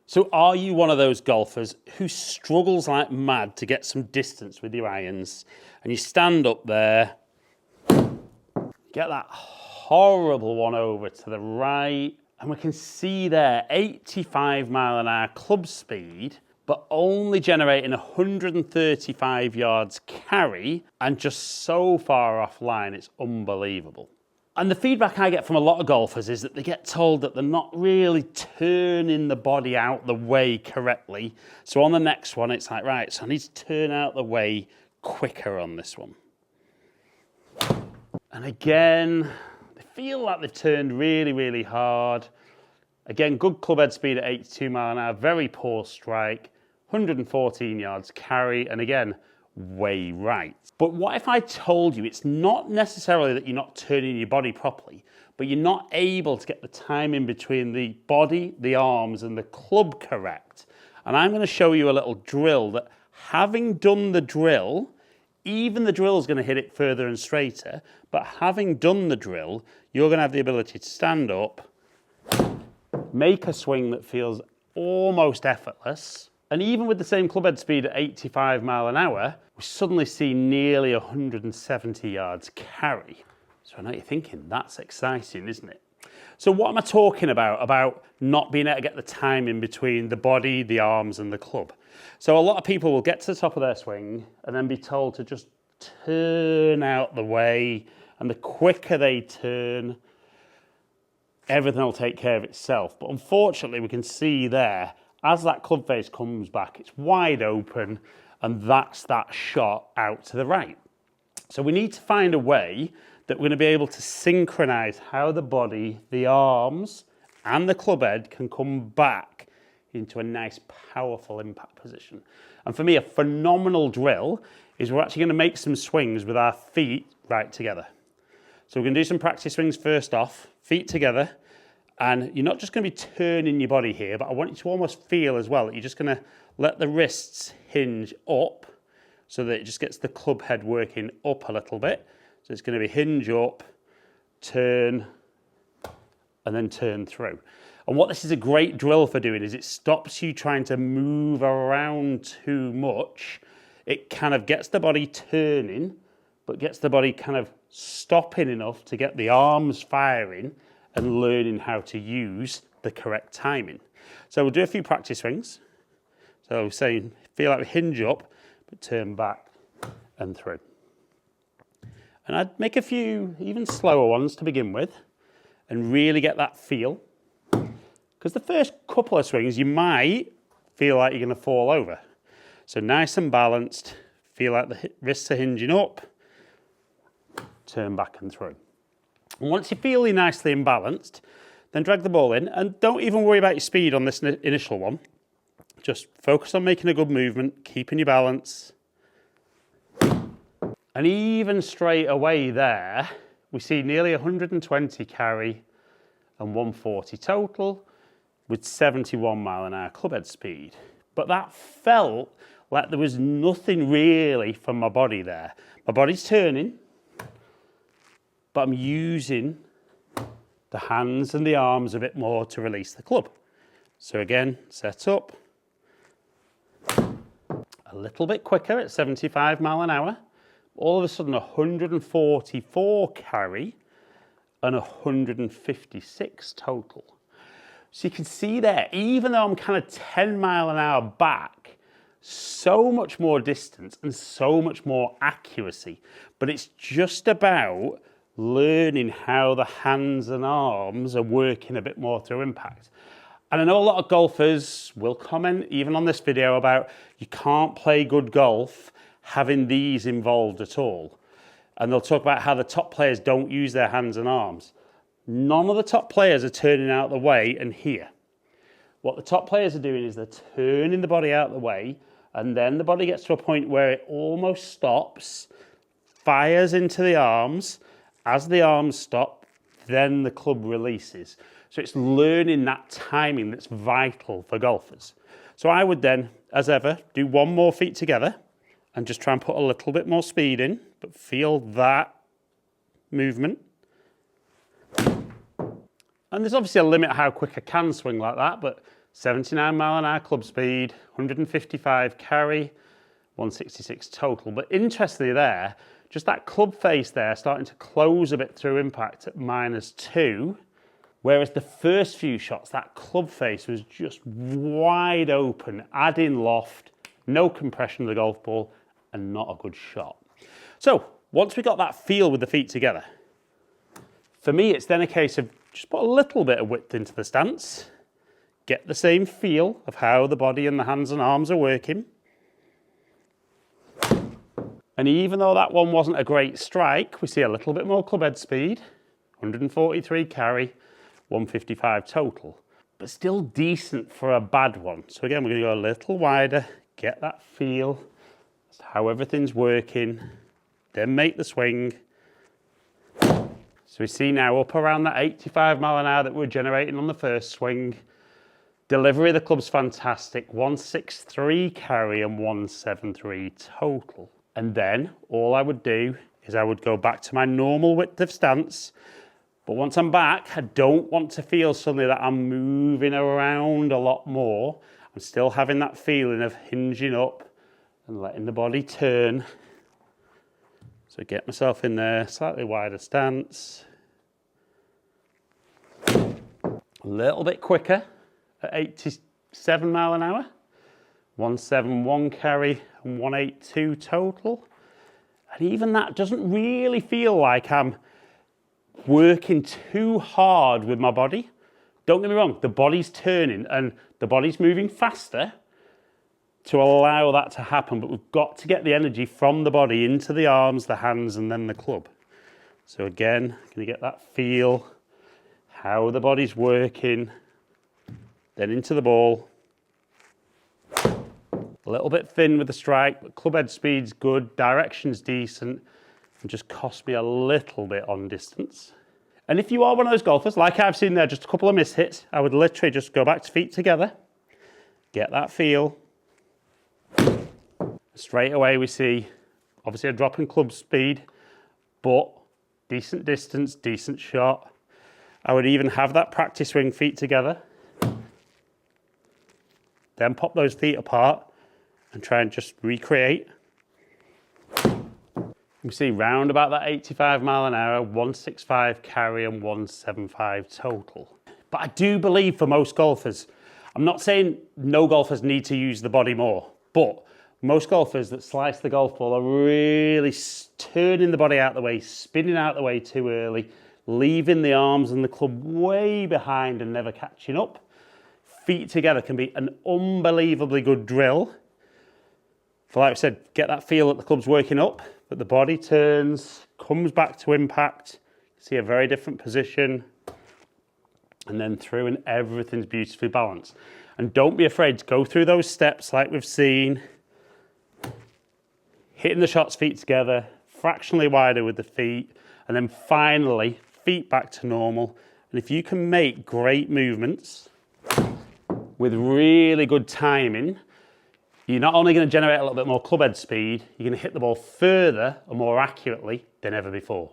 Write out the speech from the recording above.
So are you one of those golfers who struggles like mad to get some distance with your irons, and you stand up there, get that horrible one over to the right, and we can see there 85 mile an hour club speed, but only generating 135 yards carry and just so far offline, it's unbelievable. And the feedback I get from a lot of golfers is that they get told that they're not really turning the body out the way correctly. So on the next one, it's like, right, so I need to turn out the way quicker on this one. And again, they feel like they've turned really, really hard. Again, good club head speed at 82 mile an hour, very poor strike, 114 yards carry, and again, way right. But what if I told you it's not necessarily that you're not turning your body properly, but you're not able to get the timing between the body, the arms, and the club correct? And I'm going to show you a little drill that, having done the drill, even the drill is going to hit it further and straighter, but having done the drill, you're going to have the ability to stand up, make a swing that feels almost effortless, and even with the same club head speed at 85 mile an hour, we suddenly see nearly 170 yards carry. So I know you're thinking, that's exciting, isn't it? So what am I talking about? About not being able to get the time in between the body, the arms, and the club. So a lot of people will get to the top of their swing and then be told to just turn out the way, and the quicker they turn, everything will take care of itself. But unfortunately, we can see there, as that club face comes back, it's wide open, and that's that shot out to the right. So we need to find a way that we're going to be able to synchronize how the body, the arms, and the club head can come back into a nice, powerful impact position. And for me, a phenomenal drill is we're actually going to make some swings with our feet right together. So we're going to do some practice swings first off, feet together. And you're not just going to be turning your body here, but I want you to almost feel as well that you're just going to let the wrists hinge up so that it just gets the club head working up a little bit. So it's going to be hinge up, turn, and then turn through. And what this is a great drill for doing is it stops you trying to move around too much. It kind of gets the body turning, but gets the body kind of stopping enough to get the arms firing and learning how to use the correct timing. So we'll do a few practice swings. So saying, feel like we hinge up, but turn back and through. And I'd make a few even slower ones to begin with and really get that feel. Because the first couple of swings, you might feel like you're going to fall over. So nice and balanced, feel like the wrists are hinging up, turn back and through. And once you feel you're nicely imbalanced, then drag the ball in, and don't even worry about your speed on this initial one. Just focus on making a good movement, keeping your balance. And even straight away there, we see nearly 120 carry and 140 total with 71 mile an hour club head speed. But that felt like there was nothing really from my body there. My body's turning, but I'm using the hands and the arms a bit more to release the club. So again, set up. A little bit quicker at 75 mile an hour. All of a sudden 144 carry and 156 total. So you can see there, even though I'm kind of 10 mile an hour back, so much more distance and so much more accuracy. But it's just about learning how the hands and arms are working a bit more through impact. And I know a lot of golfers will comment, even on this video, about you can't play good golf having these involved at all. And they'll talk about how the top players don't use their hands and arms. None of the top players are turning out the way and here. What the top players are doing is they're turning the body out the way, and then the body gets to a point where it almost stops, fires into the arms. As the arms stop, then the club releases. So it's learning that timing that's vital for golfers. So I would then, as ever, do one more feet together and just try and put a little bit more speed in, but feel that movement. And there's obviously a limit how quick I can swing like that, but 79 mph club speed, 155 carry, 166 total. But interestingly there, just that club face there starting to close a bit through impact at -2. Whereas the first few shots, that club face was just wide open, adding loft, no compression of the golf ball, and not a good shot. So once we got that feel with the feet together, for me it's then a case of just put a little bit of width into the stance, get the same feel of how the body and the hands and arms are working. And even though that one wasn't a great strike, we see a little bit more club head speed, 143 carry, 155 total, but still decent for a bad one. So again, we're going to go a little wider, get that feel as to how everything's working, then make the swing. So we see now up around that 85 mph that we're generating on the first swing. Delivery of the club's fantastic, 163 carry and 173 total. And then all I would do is I would go back to my normal width of stance. But once I'm back, I don't want to feel suddenly that I'm moving around a lot more. I'm still having that feeling of hinging up and letting the body turn. So get myself in there, slightly wider stance. A little bit quicker at 87 mph. 171 carry and 182 total. And even that doesn't really feel like I'm working too hard with my body. Don't get me wrong, the body's turning and the body's moving faster to allow that to happen, but we've got to get the energy from the body into the arms, the hands, and then the club. So again, going to get that feel, how the body's working, then into the ball. A little bit thin with the strike, but club head speed's good, direction's decent, and just cost me a little bit on distance. And if you are one of those golfers, like I've seen there, just a couple of miss hits, I would literally just go back to feet together, get that feel. Straight away we see, obviously a drop in club speed, but decent distance, decent shot. I would even have that practice swing feet together, then pop those feet apart, and try and just recreate. We see round about that 85 mph, 165 carry and 175 total. But I do believe for most golfers, I'm not saying no golfers need to use the body more, but most golfers that slice the golf ball are really turning the body out the way, spinning out the way too early, leaving the arms and the club way behind and never catching up. Feet together can be an unbelievably good drill. For like I said, get that feel that the club's working up, but the body turns, comes back to impact, see a very different position, and then through and everything's beautifully balanced. And don't be afraid to go through those steps like we've seen, hitting the shots feet together, fractionally wider with the feet, and then finally feet back to normal. And if you can make great movements with really good timing, you're not only going to generate a little bit more club head speed, you're going to hit the ball further and more accurately than ever before.